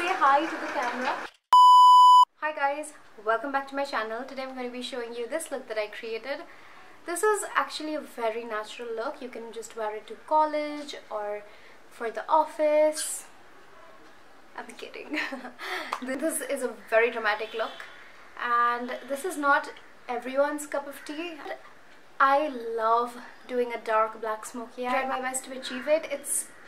say hi to the camera. Hi guys, welcome back to my channel. Today I'm going to be showing you this look that I created. This is actually a very natural look. You can just wear it to college or for the office. I'm kidding. This is a very dramatic look and this is not everyone's cup of tea. I love doing a dark black smoky eye. I tried my best to achieve it.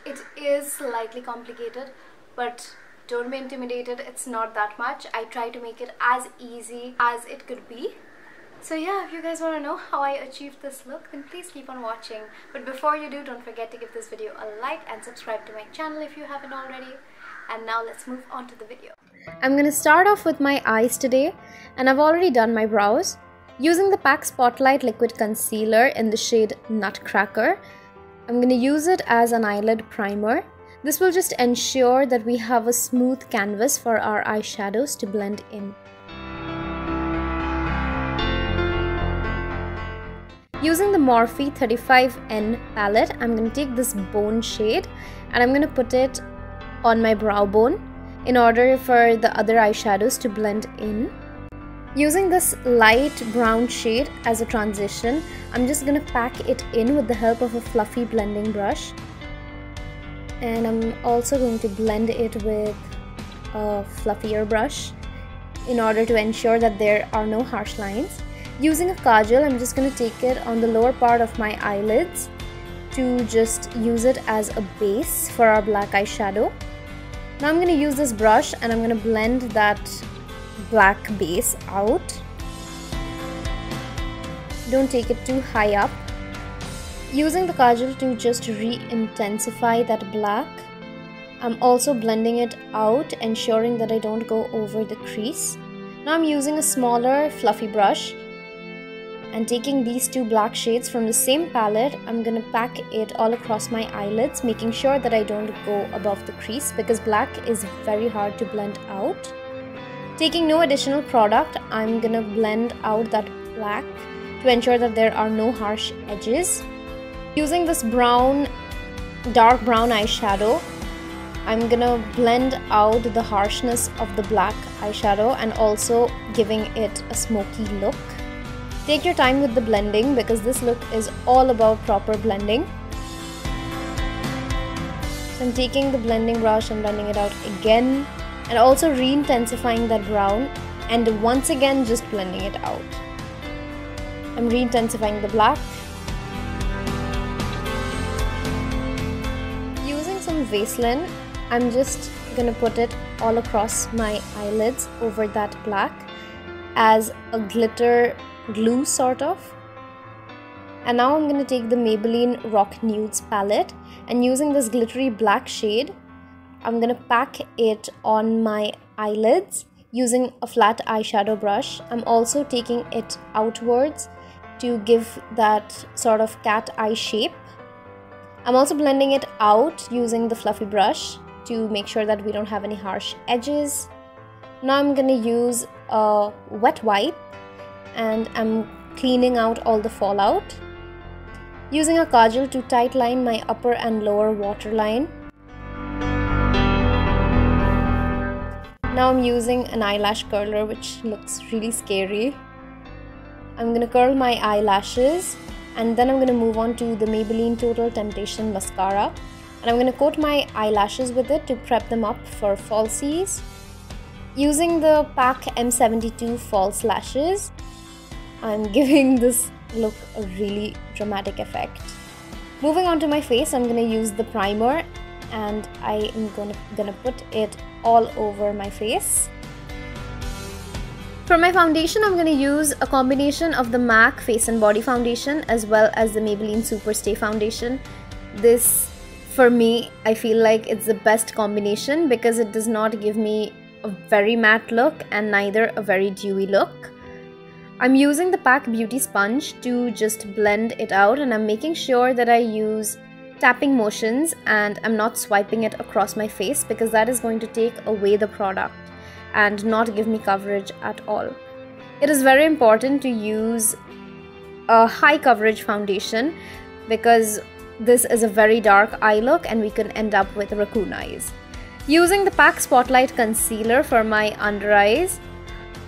It is slightly complicated, but don't be intimidated, it's not that much. I try to make it as easy as it could be. So yeah, if you guys want to know how I achieved this look, then please keep on watching. But before you do, don't forget to give this video a like and subscribe to my channel if you haven't already. And now let's move on to the video. I'm gonna start off with my eyes today, and I've already done my brows. Using the PAC Spotlight Liquid Concealer in the shade Nutcracker, I'm gonna use it as an eyelid primer. This will just ensure that we have a smooth canvas for our eyeshadows to blend in. Using the Morphe 35N palette, I'm going to take this bone shade and I'm going to put it on my brow bone in order for the other eyeshadows to blend in. Using this light brown shade as a transition, I'm just going to pack it in with the help of a fluffy blending brush. And I'm also going to blend it with a fluffier brush in order to ensure that there are no harsh lines. Using a kajal, I'm just going to take it on the lower part of my eyelids to just use it as a base for our black eyeshadow. Now I'm going to use this brush and I'm going to blend that black base out. Don't take it too high up. Using the kajal to just re-intensify that black, I'm also blending it out, ensuring that I don't go over the crease. Now I'm using a smaller fluffy brush and taking these two black shades from the same palette, I'm gonna pack it all across my eyelids, making sure that I don't go above the crease because black is very hard to blend out. Taking no additional product, I'm gonna blend out that black to ensure that there are no harsh edges. Using this dark brown eyeshadow, I'm gonna blend out the harshness of the black eyeshadow and also giving it a smoky look. Take your time with the blending because this look is all about proper blending. So I'm taking the blending brush and blending it out again and also re-intensifying that brown and once again just blending it out. I'm re-intensifying the black. Vaseline, I'm just gonna put it all across my eyelids over that black as a glitter glue sort of. And now I'm gonna take the Maybelline Rock Nudes palette and using this glittery black shade, I'm gonna pack it on my eyelids using a flat eyeshadow brush. I'm also taking it outwards to give that sort of cat eye shape. I'm also blending it out using the fluffy brush to make sure that we don't have any harsh edges. Now I'm going to use a wet wipe and I'm cleaning out all the fallout. Using a kajal to tight line my upper and lower waterline. Now I'm using an eyelash curler which looks really scary. I'm going to curl my eyelashes. And then I'm going to move on to the Maybelline Total Temptation Mascara. And I'm going to coat my eyelashes with it to prep them up for falsies. Using the PAC M72 false lashes, I'm giving this look a really dramatic effect. Moving on to my face, I'm going to use the primer and I am gonna put it all over my face. For my foundation, I'm going to use a combination of the MAC Face and Body Foundation as well as the Maybelline Super Stay Foundation. This, for me, I feel like it's the best combination because it does not give me a very matte look and neither a very dewy look. I'm using the PAC Beauty Sponge to just blend it out and I'm making sure that I use tapping motions and I'm not swiping it across my face because that is going to take away the product and not give me coverage at all. It is very important to use a high coverage foundation because this is a very dark eye look and we can end up with raccoon eyes. Using the PAC Spotlight Concealer for my under eyes.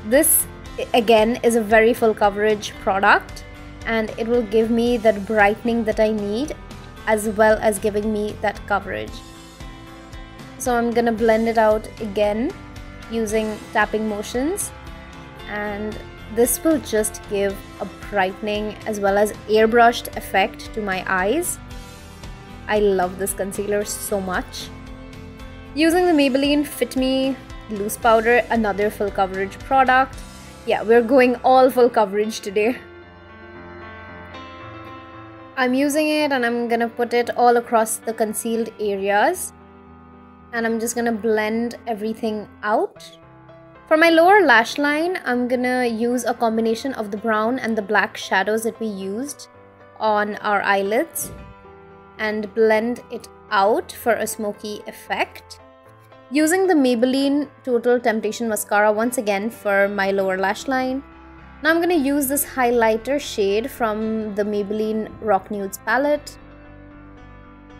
This again is a very full coverage product and it will give me that brightening that I need as well as giving me that coverage. So I'm gonna blend it out again using tapping motions, and this will just give a brightening as well as airbrushed effect to my eyes. I love this concealer so much. Using the Maybelline Fit Me Loose Powder, another full coverage product. Yeah, we're going all full coverage today. I'm using it and I'm gonna put it all across the concealed areas. And I'm just gonna blend everything out. For my lower lash line, I'm gonna use a combination of the brown and the black shadows that we used on our eyelids and blend it out for a smoky effect. Using the Maybelline Total Temptation Mascara once again for my lower lash line. Now I'm gonna use this highlighter shade from the Maybelline Rock Nudes palette.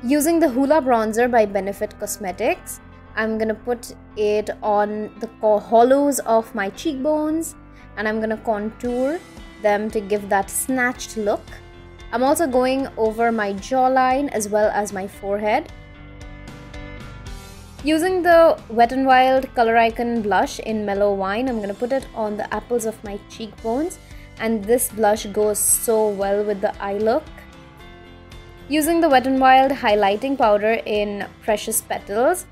Using the Hoola Bronzer by Benefit Cosmetics, I'm gonna put it on the hollows of my cheekbones and I'm gonna contour them to give that snatched look. I'm also going over my jawline as well as my forehead. Using the Wet n Wild Color Icon blush in Mellow Wine, I'm gonna put it on the apples of my cheekbones, and this blush goes so well with the eye look. Using the Wet n Wild highlighting powder in Precious Petals,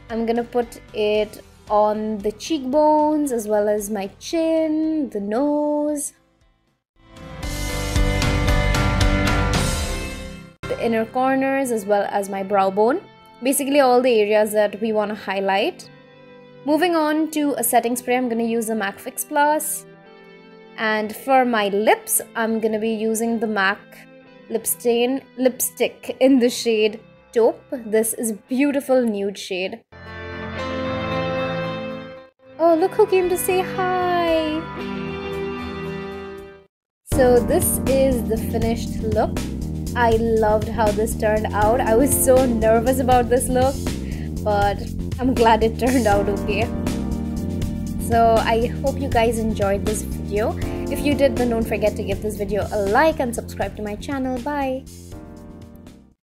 I'm gonna put it on the cheekbones as well as my chin, the nose, the inner corners as well as my brow bone. Basically all the areas that we want to highlight. Moving on to a setting spray, I'm going to use the MAC Fix Plus. And for my lips, I'm going to be using the MAC lipstick in the shade Taupe. This is a beautiful nude shade. Oh, look who came to say hi! So this is the finished look. I loved how this turned out. I was so nervous about this look, but I'm glad it turned out okay. So I hope you guys enjoyed this video. If you did, then don't forget to give this video a like and subscribe to my channel. Bye!